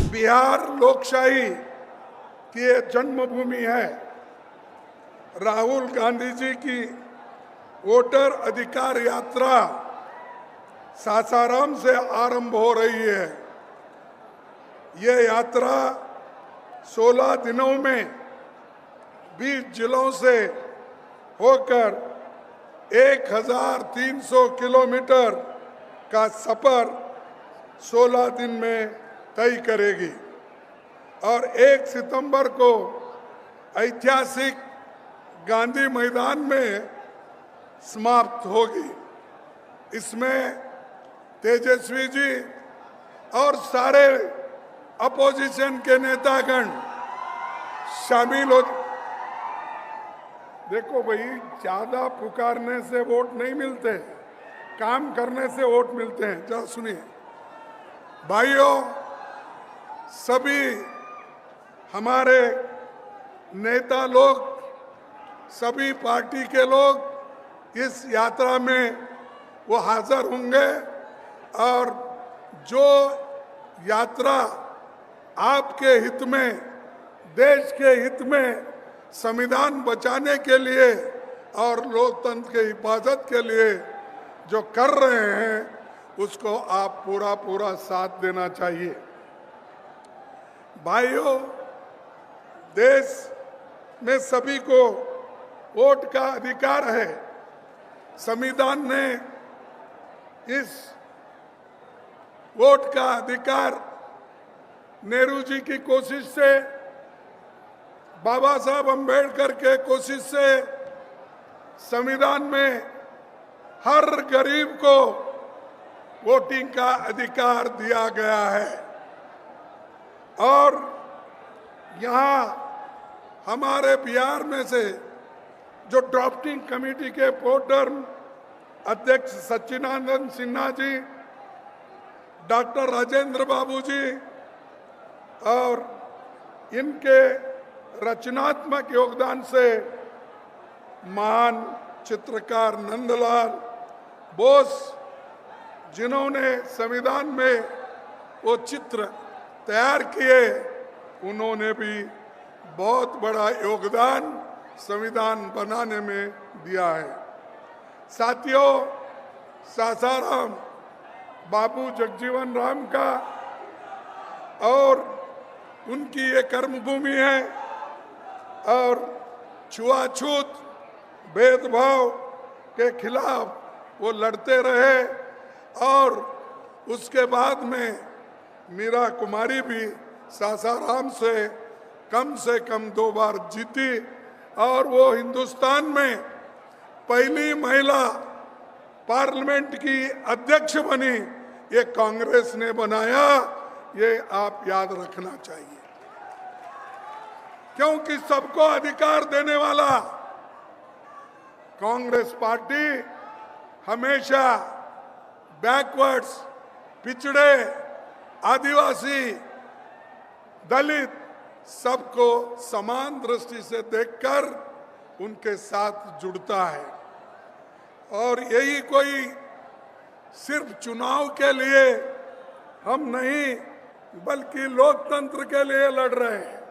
बिहार लोकशाही की ये जन्मभूमि है। राहुल गांधी जी की वोटर अधिकार यात्रा सासाराम से आरंभ हो रही है। ये यात्रा 16 दिनों में 20 जिलों से होकर 1300 किलोमीटर का सफर 16 दिन में तय करेगी और 1 सितंबर को ऐतिहासिक गांधी मैदान में समाप्त होगी। इसमें तेजस्वी जी और सारे अपोजिशन के नेतागण शामिल हो। देखो भाई, ज्यादा पुकारने से वोट नहीं मिलते, काम करने से वोट मिलते हैं। जरा सुनिए भाइयों, सभी हमारे नेता लोग, सभी पार्टी के लोग इस यात्रा में वो हाजिर होंगे और जो यात्रा आपके हित में, देश के हित में, संविधान बचाने के लिए और लोकतंत्र की हिफाजत के लिए जो कर रहे हैं, उसको आप पूरा साथ देना चाहिए। भाइयों, देश में सभी को वोट का अधिकार है। संविधान ने इस वोट का अधिकार नेहरू जी की कोशिश से, बाबा साहब अम्बेडकर के कोशिश से संविधान में हर गरीब को वोटिंग का अधिकार दिया गया है। और यहाँ हमारे बिहार में से जो ड्राफ्टिंग कमेटी के पोर्टर अध्यक्ष सच्चिदानंद सिन्हा जी, डॉक्टर राजेंद्र बाबू जी और इनके रचनात्मक योगदान से महान चित्रकार नंदलाल बोस, जिन्होंने संविधान में वो चित्र तैयार किए, उन्होंने भी बहुत बड़ा योगदान संविधान बनाने में दिया है। साथियों, सासाराम बाबू जगजीवन राम का और उनकी ये कर्मभूमि है और छुआछूत भेदभाव के खिलाफ वो लड़ते रहे और उसके बाद में मीरा कुमारी भी सासाराम से कम 2 बार जीती और वो हिंदुस्तान में पहली महिला पार्लियामेंट की अध्यक्ष बनी। ये कांग्रेस ने बनाया, ये आप याद रखना चाहिए, क्योंकि सबको अधिकार देने वाला कांग्रेस पार्टी हमेशा बैकवर्ड्स, पिछड़े, आदिवासी, दलित सबको समान दृष्टि से देखकर उनके साथ जुड़ता है। और यही कोई सिर्फ चुनाव के लिए हम नहीं, बल्कि लोकतंत्र के लिए लड़ रहे हैं,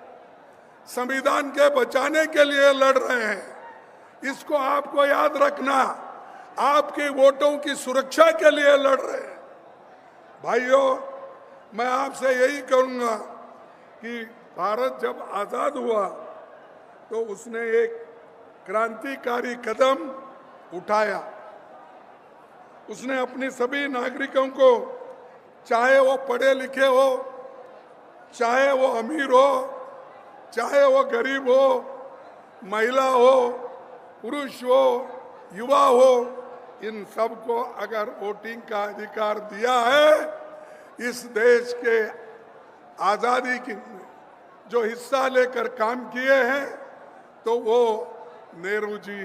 संविधान के बचाने के लिए लड़ रहे हैं। इसको आपको याद रखना, आपके वोटों की सुरक्षा के लिए लड़ रहे हैं। भाइयों, मैं आपसे यही कहूंगा कि भारत जब आजाद हुआ तो उसने एक क्रांतिकारी कदम उठाया। उसने अपने सभी नागरिकों को, चाहे वो पढ़े लिखे हो, चाहे वो अमीर हो, चाहे वो गरीब हो, महिला हो, पुरुष हो, युवा हो, इन सबको अगर वोटिंग का अधिकार दिया है, इस देश के आजादी की जो हिस्सा लेकर काम किए हैं, तो वो नेहरू जी,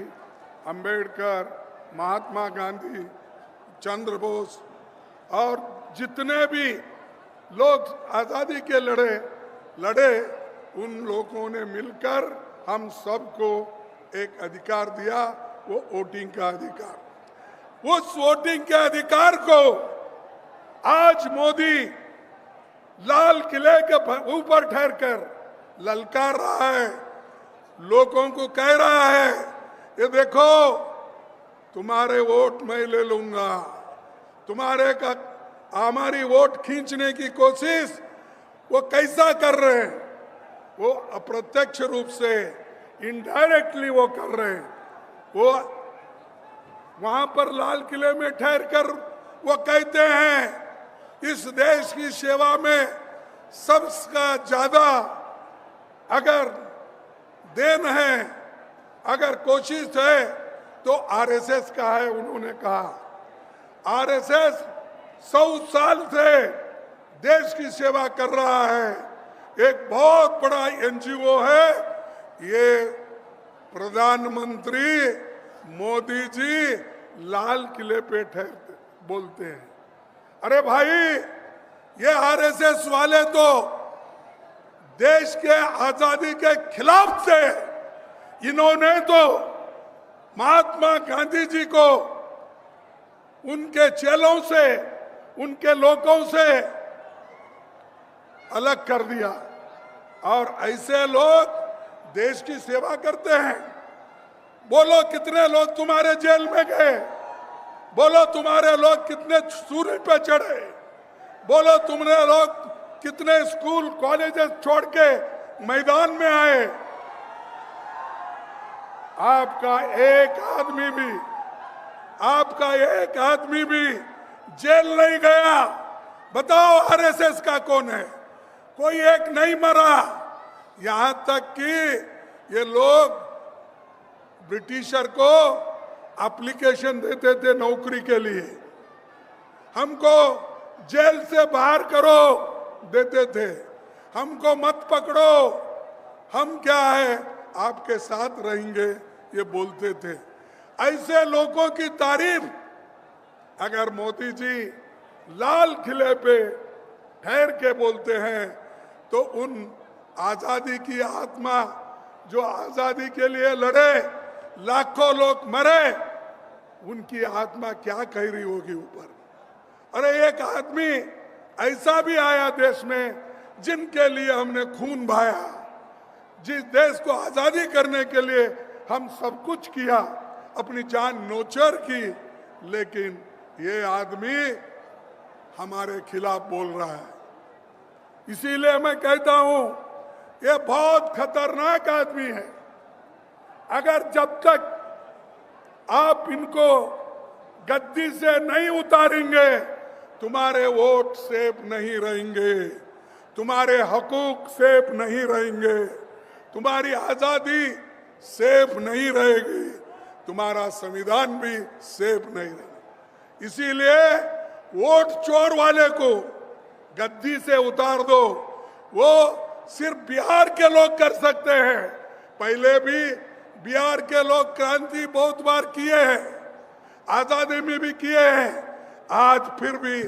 अंबेडकर, महात्मा गांधी, चंद्र बोस और जितने भी लोग आजादी के लड़े, उन लोगों ने मिलकर हम सबको एक अधिकार दिया, वो वोटिंग का अधिकार। उस वोटिंग के अधिकार को आज मोदी लाल किले के ऊपर ठहरकर ललकार रहा है, लोगों को कह रहा है ये देखो तुम्हारे वोट मैं ले लूंगा, तुम्हारे का हमारी वोट खींचने की कोशिश वो कैसा कर रहे हैं, वो अप्रत्यक्ष रूप से इनडायरेक्टली वो कर रहे हैं। वो वहां पर लाल किले में ठहर कर वो कहते हैं इस देश की सेवा में सबसे ज्यादा अगर देन है, अगर कोशिश है तो आरएसएस का है। उन्होंने कहा आरएसएस 100 साल से देश की सेवा कर रहा है, एक बहुत बड़ा एनजीओ है। ये प्रधानमंत्री मोदी जी लाल किले पे ठहरते बोलते हैं। अरे भाई ये आरएसएस वाले तो देश के आजादी के खिलाफ थे। इन्होंने तो महात्मा गांधी जी को उनके चेलों से, उनके लोगों से अलग कर दिया। और ऐसे लोग देश की सेवा करते हैं। बोलो कितने लोग तुम्हारे जेल में गए, बोलो तुम्हारे लोग कितने सूर्य पे चढ़े, बोलो तुमने लोग कितने स्कूल कॉलेजेस छोड़ के मैदान में आए। आपका एक आदमी भी जेल नहीं गया। बताओ आरएसएस का कौन है? कोई एक नहीं मरा। यहां तक कि ये लोग ब्रिटिशर को एप्लीकेशन देते थे नौकरी के लिए, हमको जेल से बाहर करो देते थे, हमको मत पकड़ो, हम क्या है आपके साथ रहेंगे ये बोलते थे। ऐसे लोगों की तारीफ अगर मोदी जी लाल किले पे ठहर के बोलते हैं तो उन आजादी की आत्मा जो आजादी के लिए लड़े, लाखों लोग मरे, उनकी आत्मा क्या कह रही होगी ऊपर। अरे एक आदमी ऐसा भी आया देश में जिनके लिए हमने खून बहाया, जिस देश को आजादी करने के लिए हम सब कुछ किया, अपनी जान नोचर की, लेकिन ये आदमी हमारे खिलाफ बोल रहा है। इसीलिए मैं कहता हूं ये बहुत खतरनाक आदमी है। अगर जब तक आप इनको गद्दी से नहीं उतारेंगे तुम्हारे वोट सेफ नहीं रहेंगे, तुम्हारे हकूक सेफ नहीं रहेंगे, तुम्हारी आजादी सेफ नहीं रहेगी, तुम्हारा संविधान भी सेफ नहीं रहेगा। इसीलिए वोट चोर वाले को गद्दी से उतार दो। वो सिर्फ बिहार के लोग कर सकते हैं। पहले भी बिहार के लोग क्रांति बहुत बार किए हैं, आजादी में भी किए हैं। आज फिर भी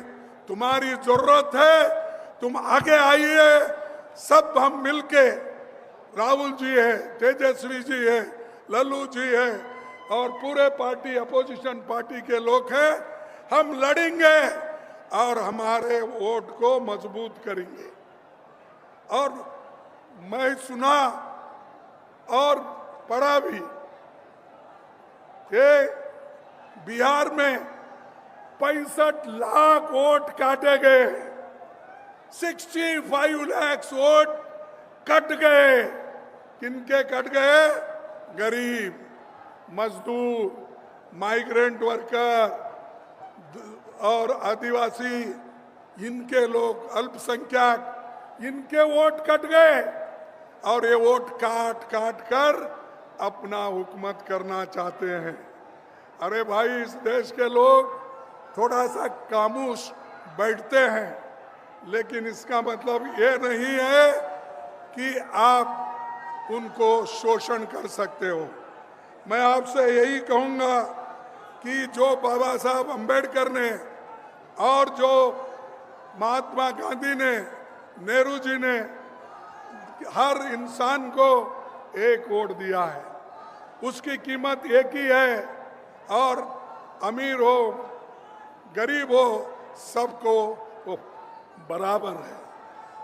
तुम्हारी जरूरत है, तुम आगे आइए। सब हम मिलके, राहुल जी है, तेजस्वी जी है, लल्लू जी है और पूरे पार्टी अपोजिशन पार्टी के लोग हैं, हम लड़ेंगे और हमारे वोट को मजबूत करेंगे। और मैं सुना और पढ़ा भी कि बिहार में 65 लाख वोट काटे गए, 65 लाख वोट कट गए। किनके कट गए? गरीब, मजदूर, माइग्रेंट वर्कर और आदिवासी, इनके लोग, अल्पसंख्यक, इनके वोट कट गए। और ये वोट काट काट कर अपना हुकूमत करना चाहते हैं। अरे भाई इस देश के लोग थोड़ा सा खामोश बैठते हैं, लेकिन इसका मतलब ये नहीं है कि आप उनको शोषण कर सकते हो। मैं आपसे यही कहूंगा कि जो बाबा साहब अम्बेडकर ने और जो महात्मा गांधी ने, नेहरू जी ने हर इंसान को एक वोट दिया है, उसकी कीमत एक ही है। और अमीर हो, गरीब हो, सबको बराबर है।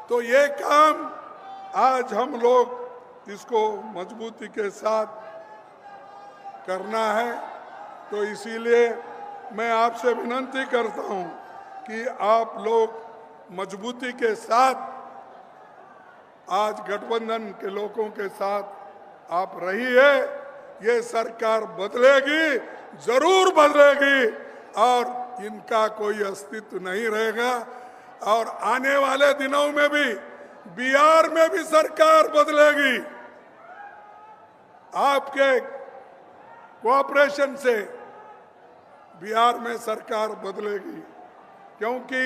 तो ये काम आज हम लोग इसको मजबूती के साथ करना है। तो इसीलिए मैं आपसे विनती करता हूं कि आप लोग मजबूती के साथ आज गठबंधन के लोगों के साथ आप रहिए। ये सरकार बदलेगी, जरूर बदलेगी और इनका कोई अस्तित्व नहीं रहेगा। और आने वाले दिनों में भी बिहार में भी सरकार बदलेगी। आपके कोऑपरेशन से बिहार में सरकार बदलेगी, क्योंकि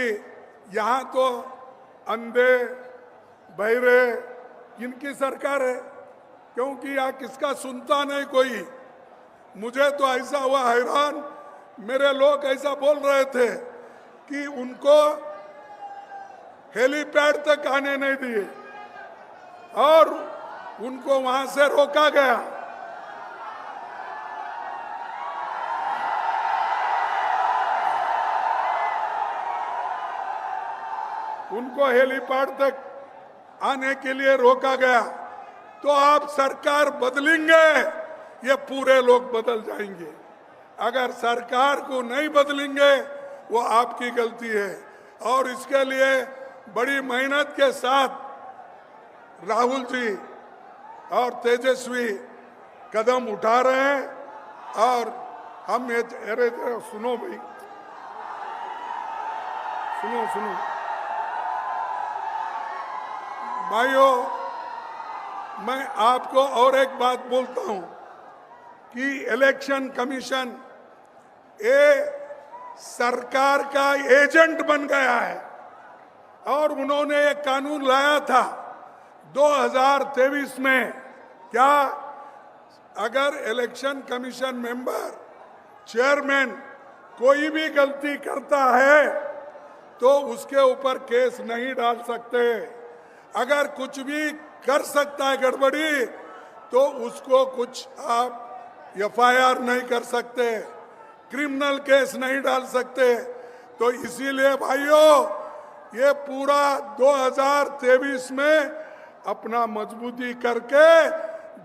यहाँ तो अंधे बहरे इनकी सरकार है, क्योंकि यहाँ किसका सुनता नहीं कोई। मुझे तो ऐसा हुआ हैरान, मेरे लोग ऐसा बोल रहे थे कि उनको हेलीपैड तक आने नहीं दिए और उनको वहां से रोका गया। उनको हेलीपैड तक आने के लिए रोका गया। तो आप सरकार बदलेंगे, ये पूरे लोग बदल जाएंगे। अगर सरकार को नहीं बदलेंगे वो आपकी गलती है। और इसके लिए बड़ी मेहनत के साथ राहुल जी और तेजस्वी कदम उठा रहे हैं। और हम ये अरे सुनो भाई, सुनो भाइयों, मैं आपको और एक बात बोलता हूं कि इलेक्शन कमीशन ये सरकार का एजेंट बन गया है। और उन्होंने एक कानून लाया था 2023 में, क्या अगर इलेक्शन कमीशन मेंबर, चेयरमैन कोई भी गलती करता है तो उसके ऊपर केस नहीं डाल सकते। अगर कुछ भी कर सकता है गड़बड़ी तो उसको कुछ आप एफआईआर नहीं कर सकते, क्रिमिनल केस नहीं डाल सकते। तो इसीलिए भाइयों, ये पूरा 2023 में अपना मजबूती करके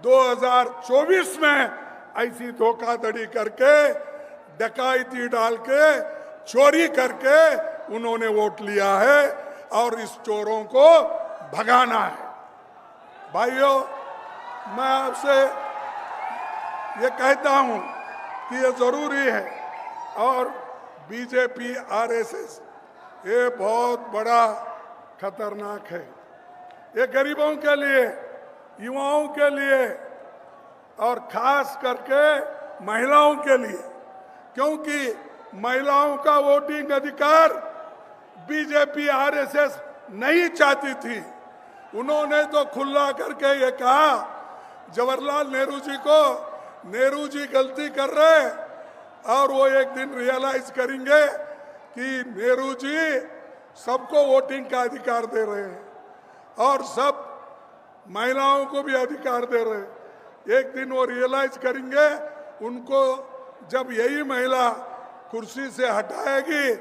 2024 में ऐसी धोखाधड़ी करके, डकैती डाल के, चोरी करके उन्होंने वोट लिया है और इस चोरों को भगाना है। भाइयों, मैं आपसे ये कहता हूं कि ये जरूरी है। और बीजेपी आरएसएस ये बहुत बड़ा खतरनाक है। ये गरीबों के लिए, युवाओं के लिए और खास करके महिलाओं के लिए, क्योंकि महिलाओं का वोटिंग अधिकार बीजेपी आरएसएस नहीं चाहती थी। उन्होंने तो खुला करके ये कहा जवाहरलाल नेहरू जी को, नेहरू जी गलती कर रहे और वो एक दिन रियलाइज करेंगे कि नेहरू जी सबको वोटिंग का अधिकार दे रहे हैं और सब महिलाओं को भी अधिकार दे रहे हैं। एक दिन वो रियलाइज करेंगे, उनको जब यही महिला कुर्सी से हटाएगी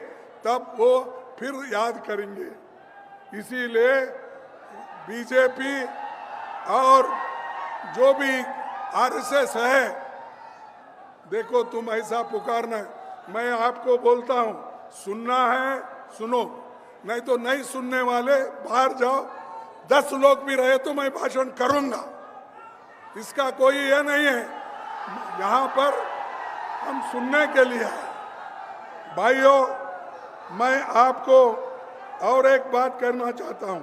तब वो फिर याद करेंगे। इसीलिए बीजेपी और जो भी आरएसएस है, देखो तुम ऐसा पुकारना, मैं आपको बोलता हूं, सुनना है सुनो, नहीं तो नहीं सुनने वाले बाहर जाओ। 10 लोग भी रहे तो मैं भाषण करूंगा, इसका कोई ये नहीं है। यहाँ पर हम सुनने के लिए हैं। भाइयों, मैं आपको और एक बात करना चाहता हूं,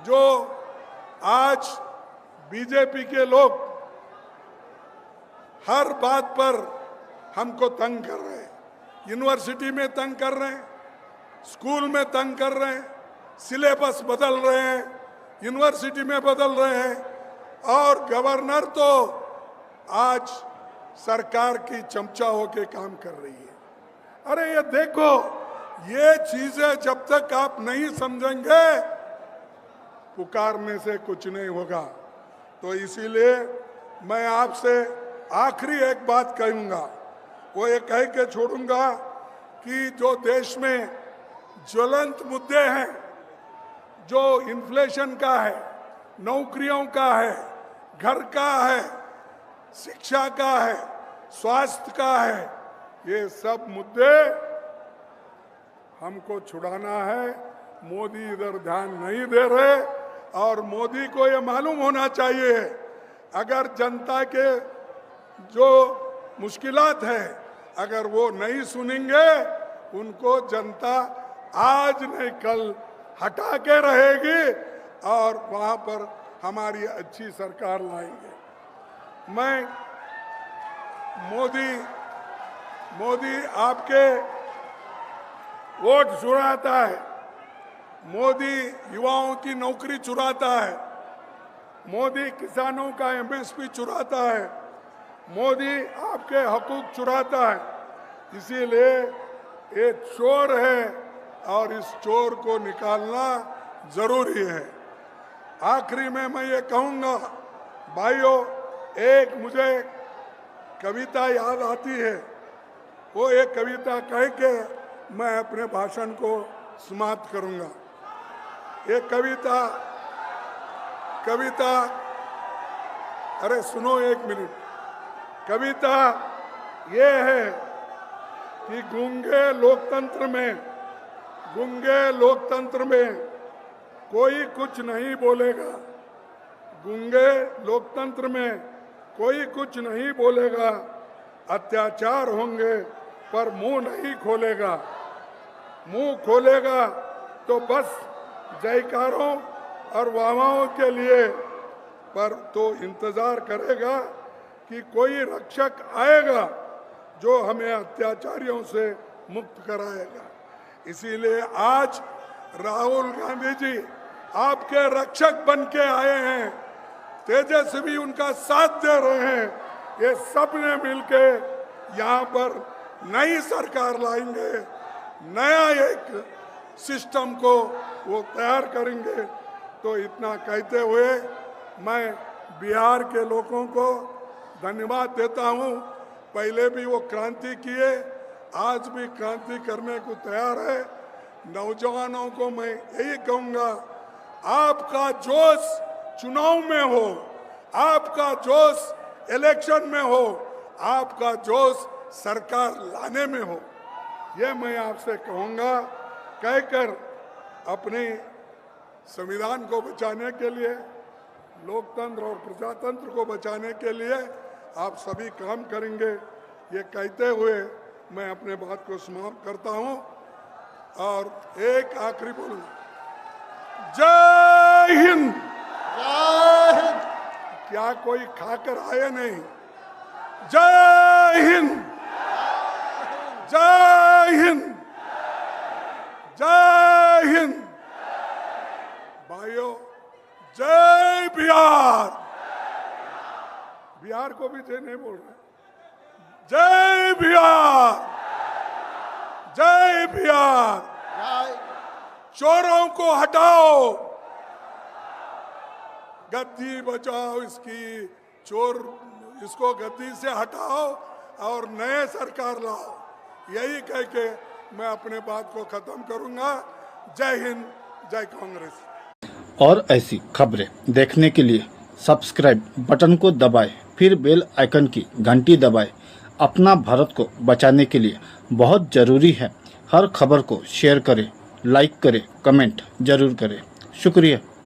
जो आज बीजेपी के लोग हर बात पर हमको तंग कर रहे हैं। यूनिवर्सिटी में तंग कर रहे हैं, स्कूल में तंग कर रहे हैं, सिलेबस बदल रहे हैं, यूनिवर्सिटी में बदल रहे हैं और गवर्नर तो आज सरकार की चमचा होके काम कर रही है। अरे ये देखो, ये चीजें जब तक आप नहीं समझेंगे पुकारने से कुछ नहीं होगा। तो इसीलिए मैं आपसे आखिरी एक बात कहूंगा, वो ये कह के छोड़ूंगा कि जो देश में ज्वलंत मुद्दे हैं, जो इन्फ्लेशन का है, नौकरियों का है, घर का है, शिक्षा का है, स्वास्थ्य का है, ये सब मुद्दे हमको छुड़ाना है। मोदी इधर ध्यान नहीं दे रहे और मोदी को ये मालूम होना चाहिए, अगर जनता के जो मुश्किलात है अगर वो नहीं सुनेंगे, उनको जनता आज नहीं कल हटा के रहेगी और वहां पर हमारी अच्छी सरकार लाएंगे। मैं मोदी आपके वोट चुराता है, मोदी युवाओं की नौकरी चुराता है, मोदी किसानों का एमएसपी चुराता है, मोदी आपके हकूक चुराता है। इसीलिए ये चोर है और इस चोर को निकालना जरूरी है। आखिरी में मैं ये कहूँगा भाइयों, एक मुझे कविता याद आती है, वो एक कविता कह के मैं अपने भाषण को समाप्त करूँगा। ये कविता अरे सुनो एक मिनट। कविता ये है कि गूंगे लोकतंत्र में कोई कुछ नहीं बोलेगा, गूंगे लोकतंत्र में कोई कुछ नहीं बोलेगा, अत्याचार होंगे पर मुंह नहीं खोलेगा, मुंह खोलेगा तो बस जयकारों और वाहवाहों के लिए, पर तो इंतजार करेगा कि कोई रक्षक आएगा जो हमें अत्याचारियों से मुक्त कराएगा। इसीलिए आज राहुल गांधी जी आपके रक्षक बन के आए हैं, तेजस्वी उनका साथ दे रहे हैं। ये सब ने मिलके यहाँ पर नई सरकार लाएंगे, नया एक सिस्टम को वो तैयार करेंगे। तो इतना कहते हुए मैं बिहार के लोगों को धन्यवाद देता हूँ। पहले भी वो क्रांति किए, आज भी क्रांति करने को तैयार है। नौजवानों को मैं यही कहूँगा, आपका जोश चुनाव में हो, आपका जोश इलेक्शन में हो, आपका जोश सरकार लाने में हो, ये मैं आपसे कहूँगा। कहकर अपने संविधान को बचाने के लिए, लोकतंत्र और प्रजातंत्र को बचाने के लिए आप सभी काम करेंगे, ये कहते हुए मैं अपने बात को समाप्त करता हूँ। और एक आखिरी बोलूँगा, जय हिंद। क्या कोई खाकर आए नहीं? जय हिंद, जय हिंद, जय हिंद। भाइयों, जय बिहार। बिहार को भी जय नहीं बोल रहे, जय बिहार, जय बिहार। चोरों को हटाओ, गद्दी बचाओ, इसको गद्दी से हटाओ और नए सरकार लाओ। यही कह के मैं अपने बात को खत्म करूंगा। जय हिंद, जय कांग्रेस। और ऐसी खबरें देखने के लिए सब्सक्राइब बटन को दबाएं, फिर बेल आइकन की घंटी दबाएं। अपना भारत को बचाने के लिए बहुत ज़रूरी है। हर खबर को शेयर करें, लाइक करें, कमेंट जरूर करें। शुक्रिया।